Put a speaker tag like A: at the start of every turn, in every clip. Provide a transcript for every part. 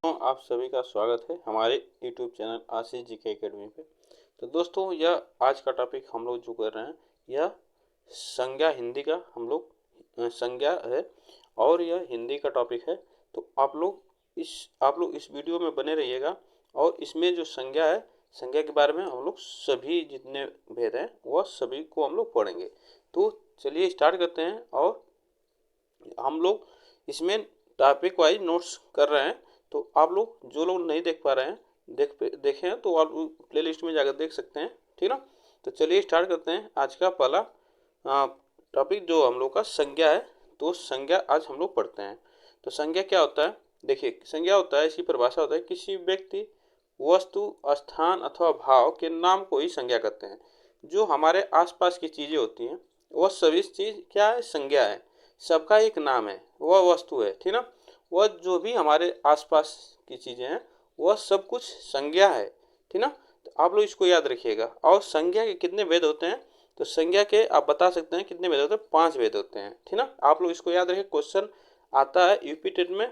A: आप सभी का स्वागत है हमारे YouTube चैनल आशीष जी के एकेडमी पे। तो दोस्तों, यह आज का टॉपिक हम लोग जो कर रहे हैं यह संज्ञा हिंदी का हम लोग संज्ञा है और यह हिंदी का टॉपिक है। तो आप लोग इस वीडियो में बने रहिएगा और इसमें जो संज्ञा है, संज्ञा के बारे में हम लोग सभी जितने भेद हैं वह सभी को हम लोग पढ़ेंगे। तो चलिए स्टार्ट करते हैं और हम लोग इसमें टॉपिक वाइज नोट्स कर रहे हैं। तो आप लोग जो लोग नहीं देख पा रहे हैं देखें तो आप प्ले लिस्ट में जाकर देख सकते हैं, ठीक ना। तो चलिए स्टार्ट करते हैं। आज का पहला टॉपिक जो हम लोग का संज्ञा है, तो संज्ञा आज हम लोग पढ़ते हैं। तो संज्ञा क्या होता है? देखिए, संज्ञा होता है, इसकी परिभाषा होता है किसी व्यक्ति, वस्तु, स्थान अथवा भाव के नाम को ही संज्ञा कहते हैं। जो हमारे आसपास की चीज़ें होती हैं वह सभी चीज़ क्या है? संज्ञा है। सबका एक नाम है, वह वस्तु है, ठीक ना। वह जो भी हमारे आसपास की चीज़ें हैं वह सब कुछ संज्ञा है, ठीक ना। तो आप लोग इसको याद रखिएगा। और संज्ञा के कितने भेद होते हैं? तो संज्ञा के आप बता सकते हैं कितने भेद होते हैं? 5 भेद होते हैं, ठीक ना। आप लोग इसको याद रखिए। क्वेश्चन आता है यूपी टेट में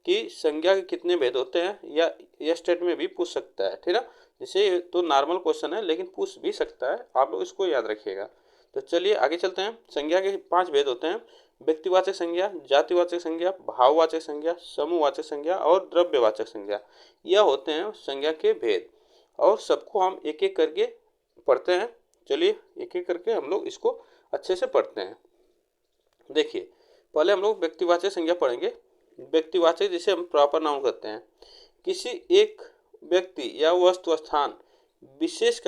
A: कि संज्ञा के कितने भेद होते हैं, या यस टेट में भी पूछ सकता है, ठीक ना। जैसे तो नॉर्मल क्वेश्चन है लेकिन पूछ भी सकता है, आप लोग इसको याद रखिएगा। तो चलिए आगे चलते हैं। संज्ञा के 5 भेद होते हैं: व्यक्तिवाचक संज्ञा, जातिवाचक संज्ञा, भाववाचक संज्ञा, समूहवाचक संज्ञा और द्रव्यवाचक संज्ञा। यह होते हैं संज्ञा के भेद और सबको हम एक एक करके पढ़ते हैं। चलिए एक एक करके हम लोग इसको अच्छे से पढ़ते हैं। देखिए, पहले हम लोग व्यक्तिवाचक संज्ञा पढ़ेंगे। व्यक्तिवाचक जिसे हम प्रॉपर नाउन कहते हैं, किसी एक व्यक्ति या वस्तु, स्थान विशेष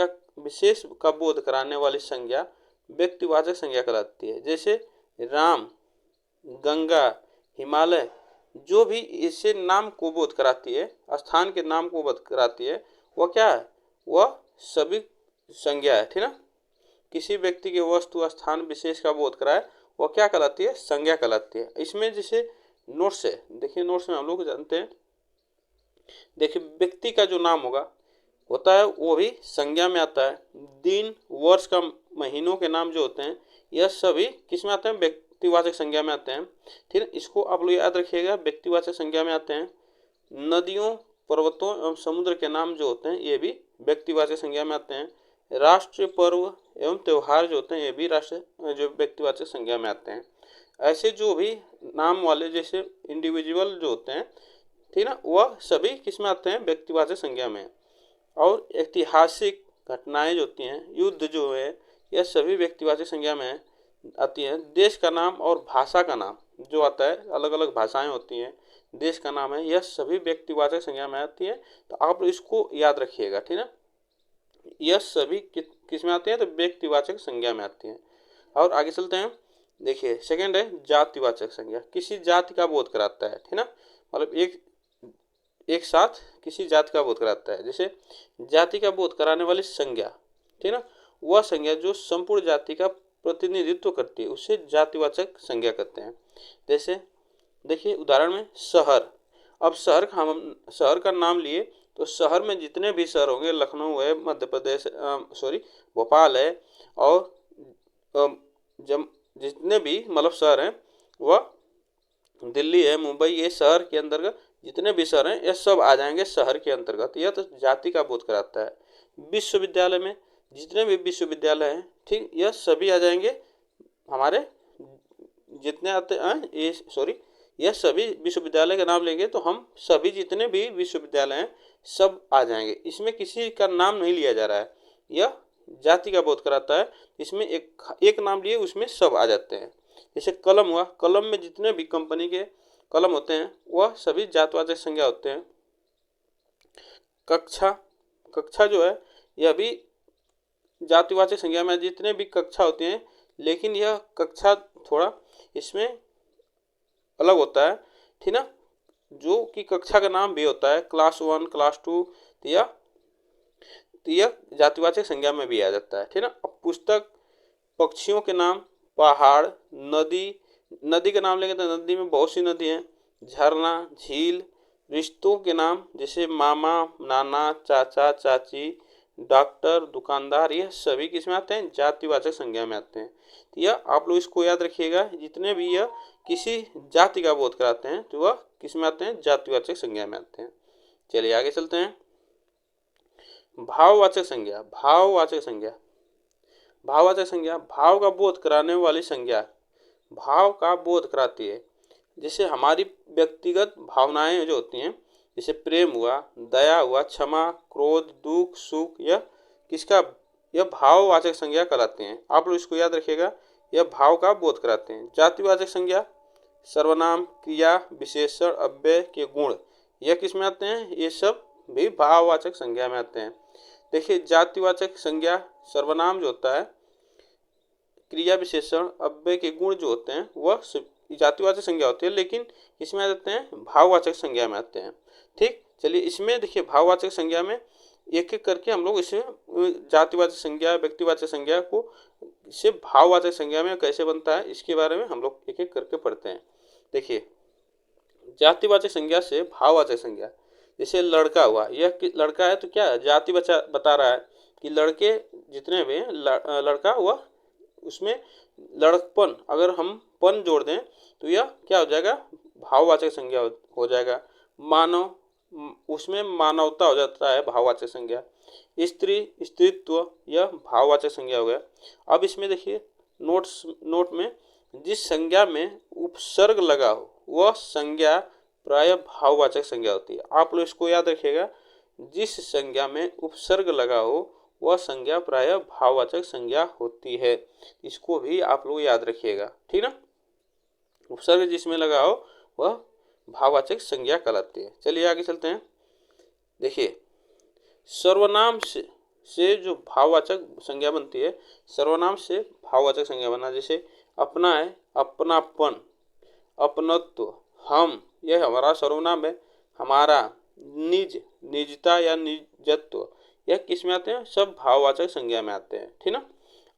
A: का बोध कराने वाली संज्ञा व्यक्तिवाचक संज्ञा कहलाती है। जैसे राम, गंगा, हिमालय, जो भी इससे नाम को बोध कराती है, स्थान के नाम को बोध कराती है, वह क्या है? वह सभी संज्ञा है, ठीक ना। किसी व्यक्ति के वस्तु, स्थान विशेष का बोध कराए वह क्या कहलाती है? संज्ञा कहलाती है। इसमें जैसे नोट्स है, देखिए नोट्स में हम लोग जानते हैं, देखिए व्यक्ति का जो नाम होता है वो भी संज्ञा में आता है। दिन, वर्ष का, महीनों के नाम जो होते हैं यह सभी किस में आते हैं? व्यक्तिवाचक संज्ञा में आते हैं, ठीक है। इसको आप लोग याद रखिएगा, व्यक्तिवाचक संज्ञा में आते हैं। नदियों, पर्वतों एवं समुद्र के नाम जो होते हैं ये भी व्यक्तिवाचक संज्ञा में आते हैं। राष्ट्रीय पर्व एवं त्यौहार जो होते हैं ये भी जो व्यक्तिवाचक संज्ञा में आते हैं। ऐसे जो भी नाम वाले जैसे इंडिविजुअल जो होते हैं, ठीक ना, वह सभी किस में आते हैं? व्यक्तिवाचक संज्ञा में। और ऐतिहासिक घटनाएं जो होती हैं, युद्ध जो है, यह सभी व्यक्तिवाचक संज्ञा में आती हैं। देश का नाम और भाषा का नाम जो आता है, अलग अलग भाषाएं होती हैं, देश का नाम है, यह सभी व्यक्तिवाचक संज्ञा में आती है। तो आप इसको याद रखिएगा, ठीक है। यह सभी किस में आती है? तो व्यक्तिवाचक संज्ञा में आती है। और आगे चलते हैं। देखिए सेकंड है जातिवाचक संज्ञा। किसी जाति का बोध कराता है, ठीक ना, मतलब एक साथ किसी जाति का बोध कराता है। जैसे जाति का बोध कराने वाली संज्ञा, ठीक ना, वह संज्ञा जो संपूर्ण जाति का प्रतिनिधित्व करती है उसे जातिवाचक संज्ञा कहते हैं। जैसे देखिए उदाहरण में शहर। अब शहर का नाम लिए तो शहर में जितने भी शहर होंगे, लखनऊ है, मध्य प्रदेश भोपाल है, और जितने भी मतलब शहर हैं, वह दिल्ली है, मुंबई, ये शहर के अंतर्गत जितने भी शहर हैं ये सब आ जाएंगे शहर के अंतर्गत। यह तो जाति का बोध कराता है। विश्वविद्यालय में जितने भी विश्वविद्यालय हैं, ठीक, यह सभी आ जाएंगे हमारे जितने आते हैं यह सभी विश्वविद्यालय का नाम लेंगे तो हम सभी जितने भी विश्वविद्यालय हैं सब आ जाएंगे। इसमें किसी का नाम नहीं लिया जा रहा है, यह जाति का बोध कराता है। इसमें एक नाम लिए उसमें सब आ जाते हैं। जैसे कलम हुआ, कलम में जितने भी कंपनी के कलम होते हैं वह सभी जातिवाचक संज्ञा होते हैं। कक्षा जो है यह भी जातिवाचक संज्ञा में, जितने भी कक्षा होते हैं, लेकिन यह कक्षा थोड़ा इसमें अलग होता है, ठीक ना, जो कि कक्षा का नाम भी होता है, क्लास 1, क्लास 2, यह जातिवाचक संज्ञा में भी आ जाता है, ठीक ना। अब पुस्तक, पक्षियों के नाम, पहाड़, नदी का नाम लेंगे तो नदी में बहुत सी नदी हैं, झरना, झील, रिश्तों के नाम जैसे मामा, नाना, चाचा, चाची, डॉक्टर, दुकानदार, यह सभी किस में आते हैं? जातिवाचक संज्ञा में आते हैं। तो यह आप लोग इसको याद रखिएगा, जितने भी यह किसी जाति का बोध कराते हैं तो वह किस में आते हैं? जातिवाचक संज्ञा में आते हैं। चलिए आगे चलते हैं। भाववाचक संज्ञा। भाववाचक संज्ञा, भाववाचक संज्ञा भाव का बोध कराने वाली संज्ञा, भाव का बोध कराती है। जैसे हमारी व्यक्तिगत भावनाएं जो होती हैं, जैसे प्रेम हुआ, दया हुआ, क्षमा, क्रोध, दुख, सुख, यह भाववाचक संज्ञा कहलाते हैं। आप लोग इसको याद रखिएगा, यह भाव का बोध कराते हैं। जातिवाचक संज्ञा सर्वनाम, क्रिया, विशेषण, अव्यय के गुण, यह किस में आते हैं? ये सब भी भाववाचक संज्ञा में आते हैं। देखिए जातिवाचक संज्ञा सर्वनाम जो होता है, क्रिया, विशेषण, अव्यय के गुण जो होते हैं वह जातिवाचक संज्ञा होती है, लेकिन इसमें आ जाते हैं भाववाचक संज्ञा में आते हैं। ठीक, चलिए इसमें देखिए भाववाचक संज्ञा में एक एक करके हम लोग इसे जातिवाचक संज्ञा, व्यक्तिवाचक संज्ञा को इसे भाववाचक संज्ञा में कैसे बनता है इसके बारे में हम लोग एक एक करके पढ़ते हैं। देखिए जातिवाचक संज्ञा से भाववाचक संज्ञा, जैसे लड़का हुआ, यह लड़का है तो क्या है? जाति बता रहा है कि लड़के जितने भी लड़का हुआ उसमें लड़कपन, अगर हम पन जोड़ दें तो यह क्या हो जाएगा? भाववाचक संज्ञा हो जाएगा। मानव, उसमें मानवता हो जाता है भाववाचक संज्ञा। स्त्री, स्त्रीत्व, यह भाववाचक संज्ञा हो गया। अब इसमें देखिए नोट में जिस संज्ञा में उपसर्ग लगा हो वह संज्ञा प्राय भाववाचक संज्ञा होती है। आप लोग इसको याद रखिएगा, जिस संज्ञा में उपसर्ग लगा हो वह संज्ञा प्राय भाववाचक संज्ञा होती है। इसको भी आप लोग याद रखिएगा, ठीक ना। उपसर्ग जिसमें लगा हो वह भाववाचक संज्ञा कहलाती है। चलिए आगे चलते हैं। देखिए सर्वनाम से जो भाववाचक संज्ञा बनती है, सर्वनाम से भाववाचक संज्ञा बना, जैसे अपना है, अपनापन, अपनत्व, हम, यह हमारा सर्वनाम है। हमारा, निज, निजता या निजत्व, यह किस में आते हैं? सब भाववाचक संज्ञा में आते हैं, ठीक ना।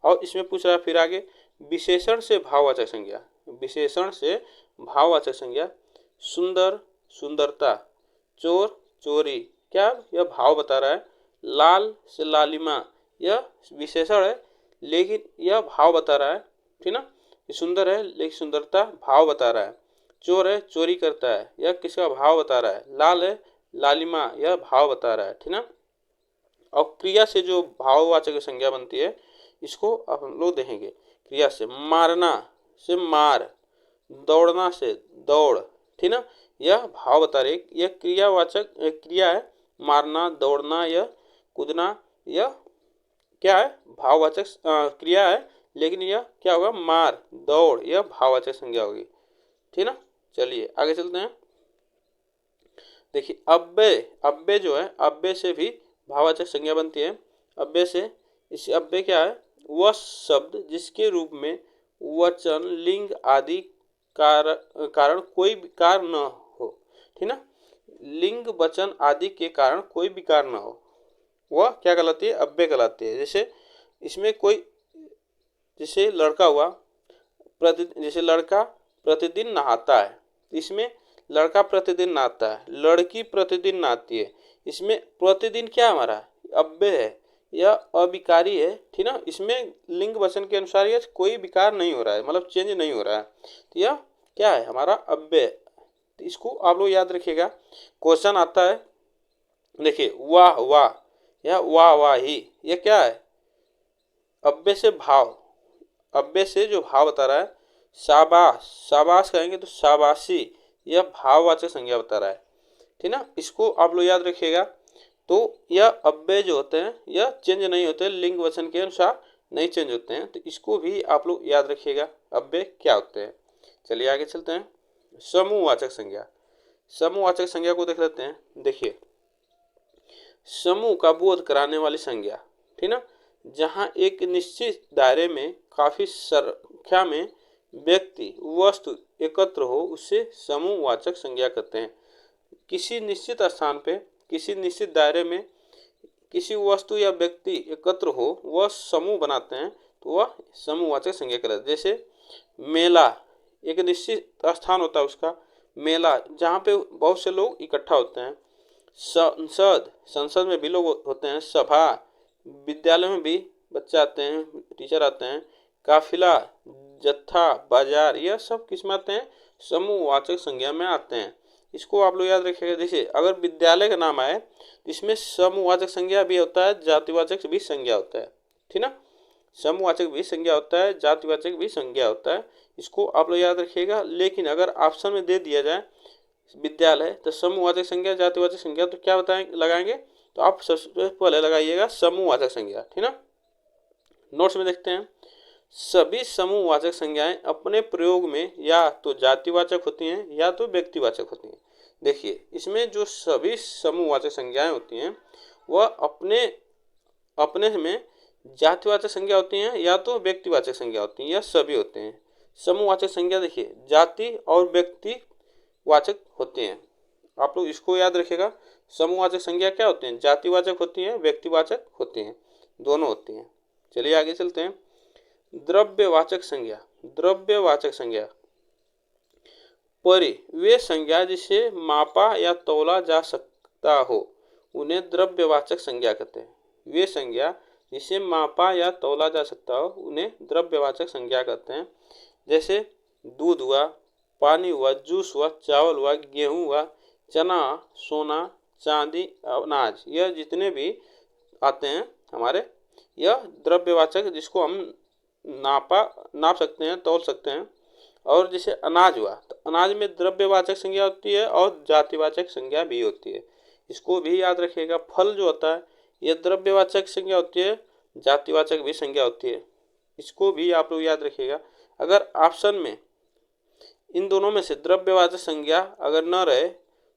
A: और इसमें पूछ रहा है फिर आगे विशेषण से भाववाचक संज्ञा। विशेषण से भाववाचक संज्ञा, सुंदर, सुंदरता, चोर, चोरी, क्या यह भाव बता रहा है। लाल से लालिमा, यह विशेषण है लेकिन यह भाव बता रहा है, ठीक ना। ये सुंदर है लेकिन सुंदरता भाव बता रहा है। चोर है, चोरी करता है, यह किसका भाव बता रहा है। लाल है, लालिमा, यह भाव बता रहा है, ठीक ना। और क्रिया से जो भाववाचक संज्ञा बनती है इसको अब हम लोग देखेंगे। क्रिया से मारना से मार, दौड़ना से दौड़, ठीक ना, यह भाव बता रही है। यह क्रियावाचक क्रिया है, मारना, दौड़ना, यह कूदना, यह क्या है? भाववाचक क्रिया है, लेकिन यह क्या होगा? मार, दौड़, यह भाववाचक संज्ञा होगी, ठीक ना। चलिए आगे चलते हैं। देखिए अव्यय, अव्यय जो है, अव्यय से भी भाववाचक संज्ञा बनती है। अव्यय से, इस अव्यय क्या है? वह शब्द जिसके रूप में वचन, लिंग आदि कारण कोई विकार न हो, ठीक ना। लिंग, वचन आदि के कारण कोई विकार न हो, वह क्या कहलाती है? अव्यय कहलाती है। जैसे इसमें कोई, जैसे लड़का हुआ, जैसे लड़का प्रतिदिन नहाता है, इसमें लड़का प्रतिदिन नहाता है, लड़की प्रतिदिन नहाती है, इसमें प्रतिदिन क्या हमारा अव्यय है, यह अविकारी है, ठीक ना। इसमें लिंग वचन के अनुसार यह कोई विकार नहीं हो रहा है, मतलब चेंज नहीं हो रहा है, तो यह क्या है? हमारा अव्यय। तो इसको आप लोग याद रखिएगा। क्वेश्चन आता है, देखिए वाह वाह, यह वाह वाह ही, यह क्या है? अव्यय से भाव, अव्यय से जो भाव बता रहा है। शाबाश, शाबाश कहेंगे तो शाबाशी, यह भाववाचक संज्ञा बता रहा है, ठीक ना। इसको आप लोग याद रखिएगा। तो यह अव्यय जो होते हैं यह चेंज नहीं होते, लिंग वचन के अनुसार नहीं चेंज होते हैं, तो इसको भी आप लोग याद रखिएगा अव्यय क्या होते हैं। चलिए आगे चलते हैं। समूहवाचक संज्ञा, समूहवाचक संज्ञा को देख लेते हैं। देखिए समूह का बोध कराने वाली संज्ञा, ठीक ना, जहां एक निश्चित दायरे में काफी संख्या में व्यक्ति, वस्तु एकत्र हो, उसे समूहवाचक संज्ञा कहते हैं। किसी निश्चित स्थान पे, किसी निश्चित दायरे में किसी वस्तु या व्यक्ति एकत्र हो, वह समूह बनाते हैं, तो वह समूहवाचक संज्ञा कहलाती है। जैसे मेला, एक निश्चित स्थान होता है उसका मेला, जहाँ पे बहुत से लोग इकट्ठा होते हैं। संसद, संसद में भी लोग होते हैं। सभा, विद्यालय में भी बच्चे आते हैं, टीचर आते हैं। काफिला, जत्था, बाजार, यह सब किस में आते हैं? समूहवाचक संज्ञा में आते हैं। इसको आप लोग याद रखिएगा। देखिए अगर विद्यालय का नाम आए तो इसमें समूहवाचक संज्ञा भी होता है, जातिवाचक भी संज्ञा होता है, ठीक ना। समूहवाचक भी संज्ञा होता है, जातिवाचक भी संज्ञा होता है, इसको आप लोग याद रखिएगा। लेकिन अगर ऑप्शन में दे दिया जाए विद्यालय तो समूहवाचक संज्ञा, जातिवाचक संज्ञा, तो क्या बताएंगे लगाएंगे, तो आप सबसे पहले लगाइएगा समूहवाचक संज्ञा, ठीक ना। नोट्स में देखते हैं, सभी समूहवाचक संज्ञाएं अपने प्रयोग में या तो जातिवाचक होती हैं या तो व्यक्तिवाचक होती हैं। देखिए इसमें जो सभी समूहवाचक संज्ञाएं होती हैं वह अपने अपने में जातिवाचक संज्ञा होती हैं या तो व्यक्तिवाचक संज्ञा होती हैं या सभी होते हैं। समूहवाचक संज्ञा देखिए जाति और व्यक्तिवाचक होते हैं, आप लोग इसको याद रखिएगा। समूहवाचक संज्ञा क्या होते हैं, जातिवाचक होती हैं, व्यक्तिवाचक होती हैं, दोनों होती हैं। चलिए आगे चलते हैं। द्रव्यवाचक संज्ञा, द्रव्यवाचक संज्ञा परि वे संज्ञा जिसे मापा या तौला जा सकता हो उन्हें द्रव्यवाचक संज्ञा कहते हैं। वे संज्ञा जिसे मापा या तौला जा सकता हो उन्हें द्रव्यवाचक संज्ञा कहते हैं। जैसे दूध हुआ, पानी हुआ, जूस हुआ, चावल हुआ, गेहूं हुआ, चना, सोना, चांदी, अनाज, यह जितने भी आते हैं हमारे, यह द्रव्यवाचक जिसको हम नाप सकते हैं, तौल सकते हैं। और जैसे अनाज हुआ तो अनाज में द्रव्यवाचक संज्ञा होती है और जातिवाचक संज्ञा भी होती है, इसको भी याद रखिएगा। फल जो होता है यह द्रव्यवाचक संज्ञा होती है, जातिवाचक भी संज्ञा होती है, इसको भी आप लोग याद रखिएगा। अगर ऑप्शन में इन दोनों में से द्रव्यवाचक संज्ञा अगर न रहे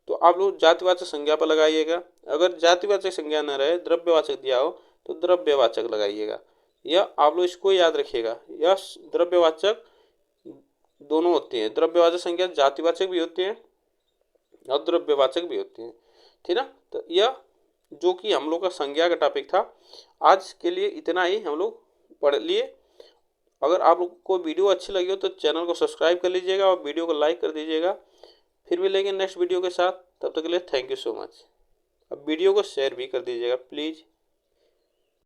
A: तो आप लोग जातिवाचक संज्ञा पर लगाइएगा। अगर जातिवाचक संज्ञा न रहे, द्रव्यवाचक दिया हो तो द्रव्यवाचक लगाइएगा। यह आप लोग इसको याद रखिएगा। यह द्रव्यवाचक दोनों होती है, द्रव्यवाचक संज्ञा जातिवाचक भी होती है और द्रव्यवाचक भी होती है, ठीक ना। तो यह जो कि हम लोग का संज्ञा का टॉपिक था, आज के लिए इतना ही हम लोग पढ़ लिए। अगर आप लोग को वीडियो अच्छी लगी हो तो चैनल को सब्सक्राइब कर लीजिएगा और वीडियो को लाइक कर दीजिएगा। फिर मिलेंगे नेक्स्ट वीडियो के साथ, तब तक के लिए थैंक यू सो मच। अब वीडियो को शेयर भी कर दीजिएगा प्लीज़।